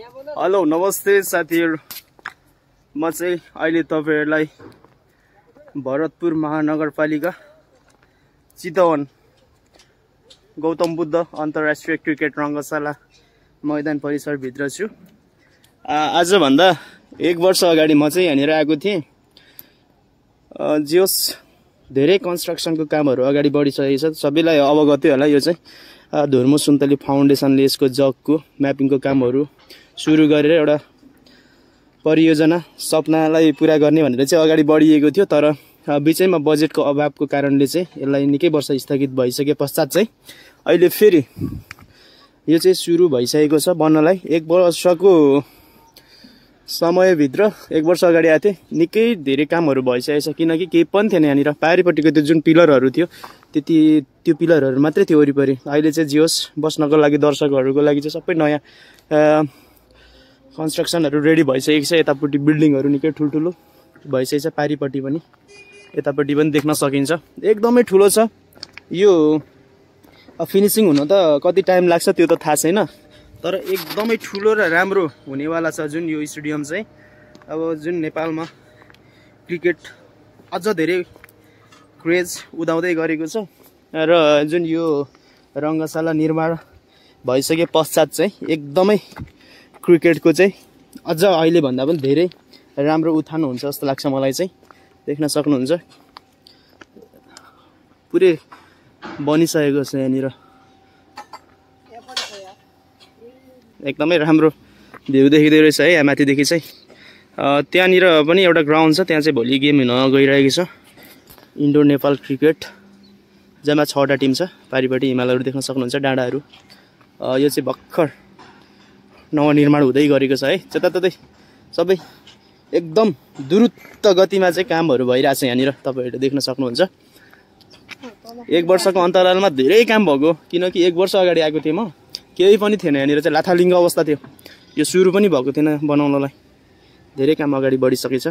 Hello नमस्ते साथीहरु, म चाहिँ अहिले तपाईहरुलाई भरतपुर महानगरपालिका चितवन गौतम बुद्ध अन्तर्राष्ट्रिय क्रिकेट रङ्गशाला मैदान परिसर भित्र छु। आज भन्दा 1 वर्ष अगाडि म चाहिँ यहाँनिर आएको थिएँ। जोस धेरै कन्स्ट्रक्सनको कामहरु अगाडि बढिसकेको छ। सबैलाई अवगतै होला। यो चाहिँ धुर्मु सुन्तली फाउन्डेसनले यसको जगको म्यापिङको कामहरु सुरु गरेर एउटा परियोजना सपनालाई पूरा गर्ने भनेर चाहिँ अगाडि बढिएको थियो। तर बीचैमा बजेटको अभावको कारणले चाहिँ यसलाई निकै वर्ष स्थगित भइसके पश्चात चाहिँ अहिले फेरि यो चाहिँ सुरु भइसकेको छ बन्नलाई। 1 वर्षको समयभित्र 1 वर्ष अगाडि आएको थिएँ, निकै धेरै कामहरु भइसकेको छ। किनकि केही पनि थिएन यहाँनिर। पारिपट्टिको त्यो जुन पिलरहरु थियो त्यो पिलरहरु मात्रै थियो वरिपरि। अहिले चाहिँ जियोस् बस्नको लागि दर्शकहरुको लागि चाहिँ सबै नयाँ कन्स्ट्रक्सनहरु रेडी भइसकेको छ। यतापट्टि बिल्डिङहरु निकै ठुलठुलो भइसकेको छ। पारिपट्टि पनि यतापट्टि पनि देख्न सकिन्छ। एकदमै ठुलो छ। यो फिनिशिङ हुन त कति टाइम लाग्छ त्यो त थाहा छैन, तर एकदमै ठुलो र राम्रो हुनेवाला छ जुन यो स्टेडियम चाहिँ। अब जुन नेपालमा क्रिकेट अझ धेरै क्रेज उदाउँदै गरेको छ र जुन यो रङ्गशाला निर्माण भइसके पश्चात चाहिँ एकदमै क्रिकेटको चाहिँ अझ अहिले भन्दा पनि धेरै राम्रो उठान हुन्छ जस्तो लाग्छ मलाई चाहिँ। देख्न सक्नुहुन्छ पुरै बनिसकेको छ यहाँनिर। एकदमै राम्रो भ्यू देखिँदै रहेछ है यहाँ माथिदेखि चाहिँ। त्यहाँनिर पनि एउटा ग्राउन्ड छ, त्यहाँ चाहिँ भोलि गेम हुन गइरहेको छ। इन्डोर नेपाल क्रिकेट जम्मा 6वटा टिम छ। पारिपट्टि हिमालहरू देख्न सक्नुहुन्छ, डाँडाहरू। यो चाहिँ भर्खर नवनिर्माण हुँदै गरेको छ है। जताततै सबै एकदम द्रुत गतिमा चाहिँ कामहरु भइरहेछ यहाँनिर, तपाईहरुले देख्न सक्नुहुन्छ। 1 वर्षको अन्तरालमा धेरै काम भएको। किनकि 1 वर्ष अगाडि आएको थिएँ म, केही पनि थिएन यहाँनिर चाहिँ। लाथालिङ्ग अवस्था थियो। यो सुरु पनि भएको थिएन बनाउनलाई। धेरै काम अगाडि बढिसकेछ।